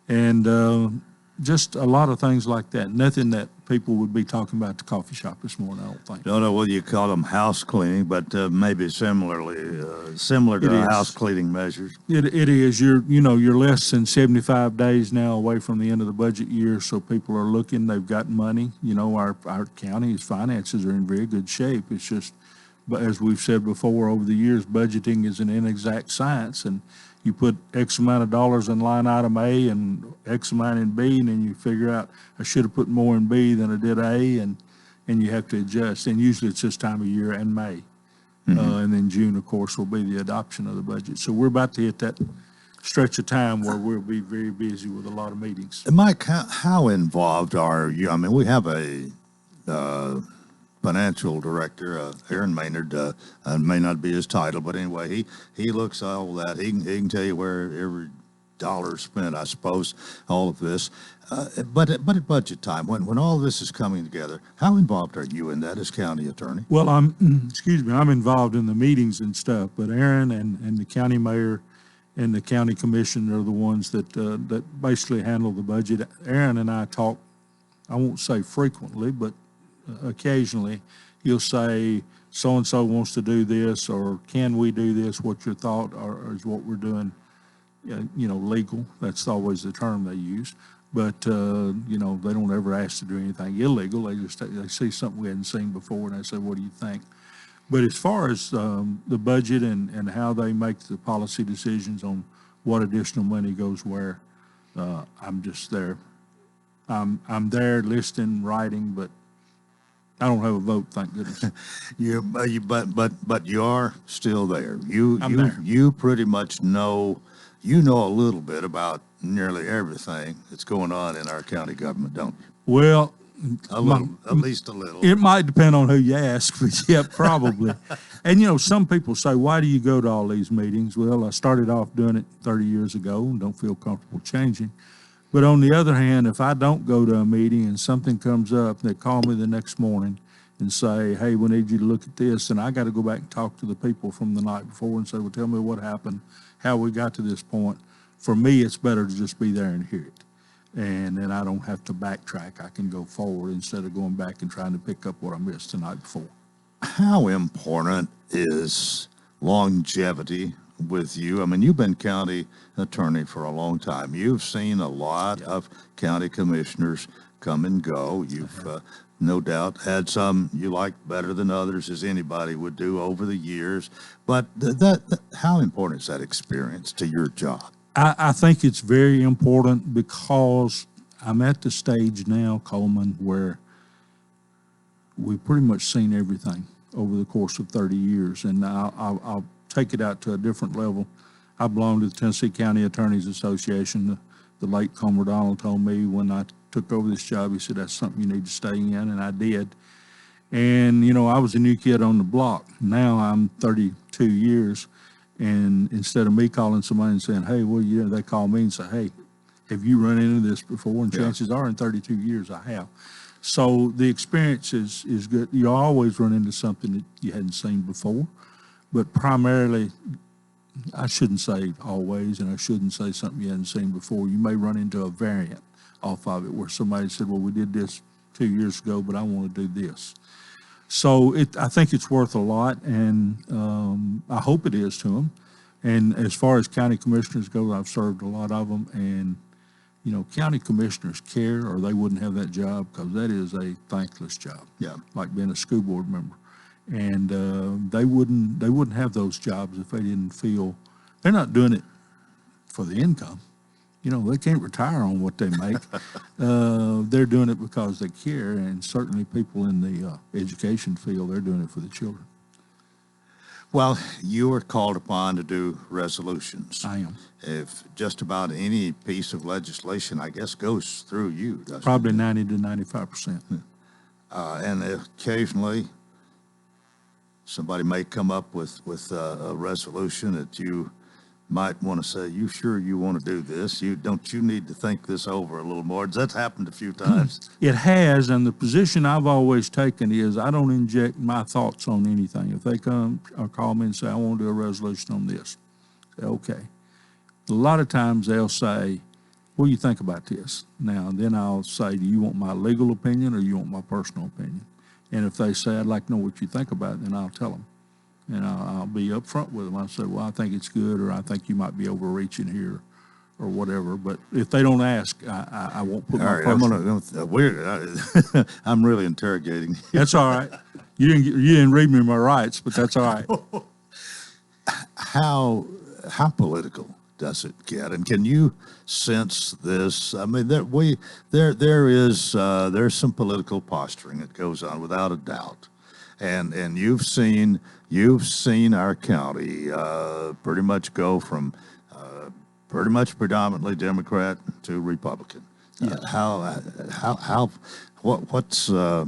and just a lot of things like that. Nothing that people would be talking about at the coffee shop this morning, I don't think. Don't know whether you call them house cleaning, but maybe similar to house cleaning measures. It is. You're less than 75 days now away from the end of the budget year, so people are looking. They've got money. Our county's finances are in very good shape. It's just, but as we've said before over the years, budgeting is an inexact science, and you put X amount of dollars in line item A and X amount in B, and then you figure out I should have put more in B than I did A, and you have to adjust. And usually it's this time of year and May. And then June, of course, will be the adoption of the budget. So we're about to hit that stretch of time where we'll be very busy with a lot of meetings. Mike, how involved are you? I mean, we have a financial director, Aaron Maynard, may not be his title, but anyway, he looks at all that. He can tell you where every dollar is spent, I suppose, all of this. But at budget time, when all this is coming together, how involved are you in that as county attorney? Well, I'm involved in the meetings and stuff, but Aaron and the county mayor and the county commission are the ones that basically handle the budget. Aaron and I talk, I won't say frequently, but occasionally he'll say so-and-so wants to do this, or can we do this? What's your thought? Or is what we're doing, legal? That's always the term they use. But, they don't ever ask to do anything illegal. They see something we hadn't seen before, and they say, what do you think? But as far as the budget and how they make the policy decisions on what additional money goes where, I'm just there. I'm there listening, writing, but I don't have a vote, thank goodness. But you are still there. I'm there. You pretty much know a little bit about nearly everything that's going on in our county government, don't you? Well, at least a little. It might depend on who you ask, but yeah, probably. And some people say, why do you go to all these meetings? Well, I started off doing it 30 years ago and don't feel comfortable changing. But on the other hand, if I don't go to a meeting and something comes up, they call me the next morning and say, hey, we need you to look at this, and I got to go back and talk to the people from the night before and say, well, tell me what happened, how we got to this point. For me, it's better to just be there and hear it. And then I don't have to backtrack. I can go forward instead of going back and trying to pick up what I missed the night before. How important is longevity with you? I mean, you've been county attorney for a long time. You've seen a lot of county commissioners come and go. You've no doubt had some you like better than others, as anybody would do over the years. But how important is that experience to your job? I think it's very important because I'm at the stage now, Coleman, where we've pretty much seen everything over the course of 30 years. And I'll take it out to a different level. I belong to the Tennessee County Attorneys Association. The late Coleman Donald told me when I took over this job, he said, that's something you need to stay in, and I did. And, I was a new kid on the block. Now I'm 32 years, and instead of me calling somebody and saying, hey, they call me and say, hey, have you run into this before? And chances are in 32 years I have. So the experience is good. You always run into something that you hadn't seen before. But primarily, I shouldn't say always, and I shouldn't say something you hadn't seen before. You may run into a variant off of it where somebody said, well, we did this 2 years ago, but I want to do this. So I think it's worth a lot, and I hope it is to them. And as far as county commissioners go, I've served a lot of them, and you know, county commissioners care, or they wouldn't have that job, because that is a thankless job. Yeah. Like being a school board member, and they wouldn't have those jobs if they didn't feel they're not doing it for the income. You know, they can't retire on what they make. They're doing it because they care, and certainly people in the education field, they're doing it for the children. Well, you are called upon to do resolutions. I am. If just about any piece of legislation, I guess, goes through you, doesn't Probably it? 90 to 95%. And occasionally, somebody may come up with a resolution that you might want to say, you sure you want to do this? You need to think this over a little more? That's happened a few times. It has, and the position I've always taken is I don't inject my thoughts on anything. If they come or call me and say, I want to do a resolution on this, say, okay. A lot of times they'll say, what do you think about this? Now, then I'll say, do you want my legal opinion or you want my personal opinion? And if they say, I'd like to know what you think about it, then I'll tell them. And I'll be upfront with them. I'll say, well, I think it's good, or I think you might be overreaching here, or whatever. But if they don't ask, I won't put my personal. I'm really interrogating. That's all right. You didn't read me my rights, but that's all right. How political does it get? And can you sense this? I mean, there's some political posturing that goes on without a doubt. And you've seen our county pretty much go from pretty much predominantly Democrat to Republican. What's a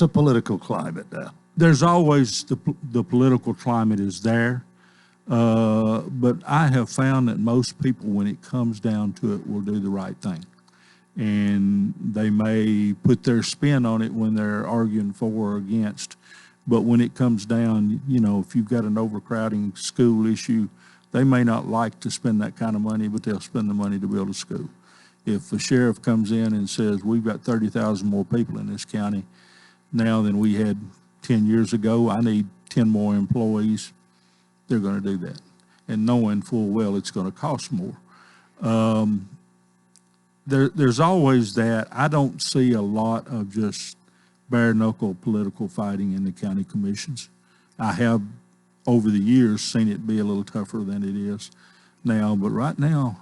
political climate now? There's always the political climate is there, but I have found that most people, when it comes down to it, will do the right thing. And they may put their spin on it when they're arguing for or against. But when it comes down, you know, if you've got an overcrowding school issue, they may not like to spend that kind of money, but they'll spend the money to build a school. If the sheriff comes in and says, we've got 30,000 more people in this county now than we had 10 years ago, I need 10 more employees, they're going to do that. And knowing full well it's going to cost more. There's always that. I don't see a lot of just bare knuckle political fighting in the county commissions. I have over the years seen it be a little tougher than it is now, but right now,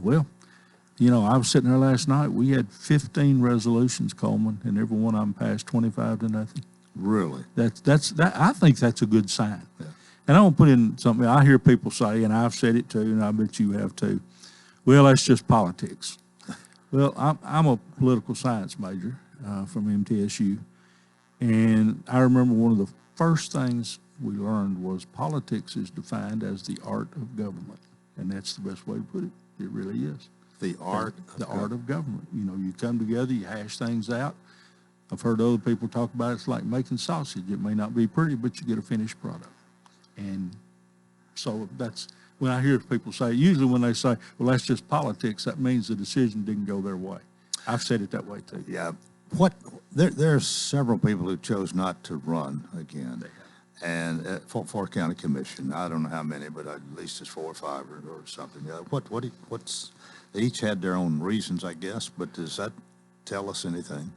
well, you know, I was sitting there last night, we had 15 resolutions, Coleman, and every one of them passed 25-0. Really? I think that's a good sign. Yeah. And I want to put in something I hear people say, and I've said it too, and I bet you have too, well, that's just politics. Well, I'm a political science major from MTSU, and I remember one of the first things we learned was politics is defined as the art of government, and that's the best way to put it. It really is. The art of government. You know, you come together, you hash things out. I've heard other people talk about it's like making sausage. It may not be pretty, but you get a finished product. And so that's when I hear people say, usually when they say, well, that's just politics, that means the decision didn't go their way. I've said it that way too. Yeah. There are several people who chose not to run again. And for county commission, I don't know how many, but at least it's 4 or 5 or something. What's they each had their own reasons, I guess, but does that tell us anything?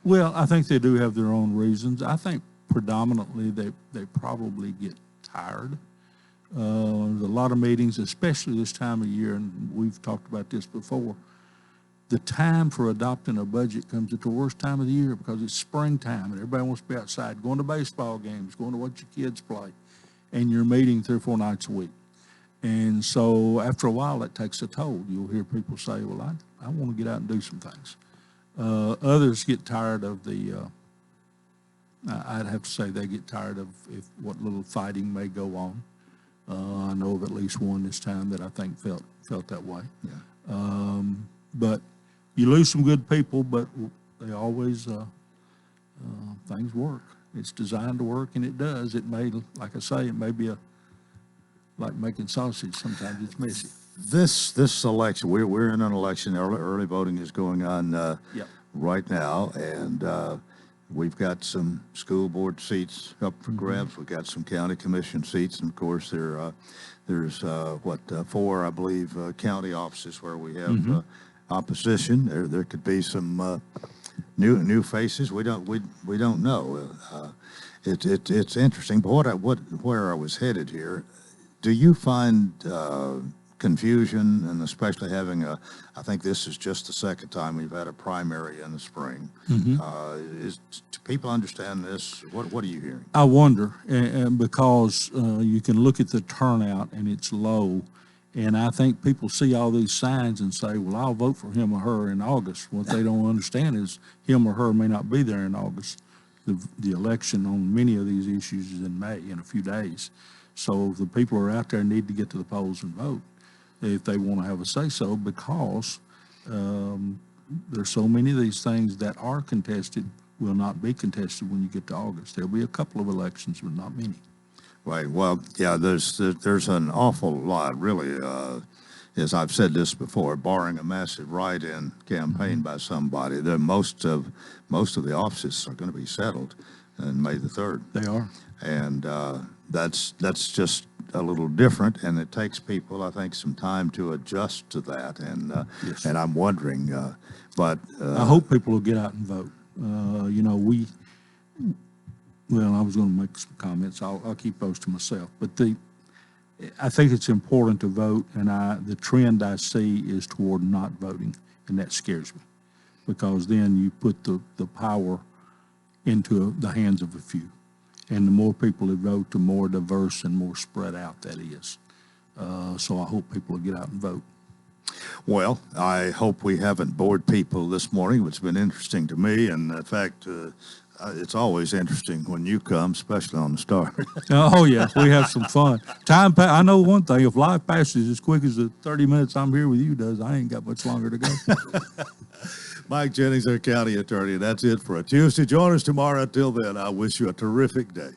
Well, I think they do have their own reasons. I think predominantly they probably get tired. There's a lot of meetings, especially this time of year, and we've talked about this before. The time for adopting a budget comes at the worst time of the year because it's springtime and everybody wants to be outside, going to baseball games, going to watch your kids play, and you're meeting 3 or 4 nights a week. And so after a while, that takes a toll. You'll hear people say, well, I want to get out and do some things. Others get tired of I'd have to say they get tired of what little fighting may go on. I know of at least one this time that I think felt that way. Yeah. But you lose some good people, but they always, things work. It's designed to work, and it does. It may, like I say, it may be like making sausage. Sometimes it's messy. This election, we're in an election. Early voting is going on Yep. right now, and we've got some school board seats up for grabs. We've got some county commission seats, and of course there's 4, I believe, county offices where we have opposition. There could be some new faces. We don't know. It's interesting. But where I was headed here, do you find confusion, and especially having I think this is just the second time we've had a primary in the spring. Do people understand this? What are you hearing? I wonder, and because you can look at the turnout and it's low, and I think people see all these signs and say, well, I'll vote for him or her in August. What they don't understand is him or her may not be there in August. The election on many of these issues is in May, in a few days. So the people who are out there need to get to the polls and vote if they want to have a say-so, because there's so many of these things that are contested will not be contested when you get to August. There'll be a couple of elections, but not many. Right. Well, yeah, there's an awful lot, really, as I've said this before, barring a massive write-in campaign by somebody, most of the offices are going to be settled on May the 3rd. They are. And that's just a little different, and it takes people, I think, some time to adjust to that. And and I'm wondering, but I hope people will get out and vote. Well, I was going to make some comments. I'll keep those to myself. But I think it's important to vote, and the trend I see is toward not voting, and that scares me, because then you put the power into the hands of a few. And the more people that vote, the more diverse and more spread out that is. So I hope people will get out and vote. Well, I hope we haven't bored people this morning. It's been interesting to me, and in fact, it's always interesting when you come, especially on the Star. Oh, yeah, we have some fun. I know one thing, if life passes as quick as the 30 minutes I'm here with you does, I ain't got much longer to go. Mike Jennings, our county attorney. That's it for a Tuesday. Join us tomorrow. Until then, I wish you a terrific day.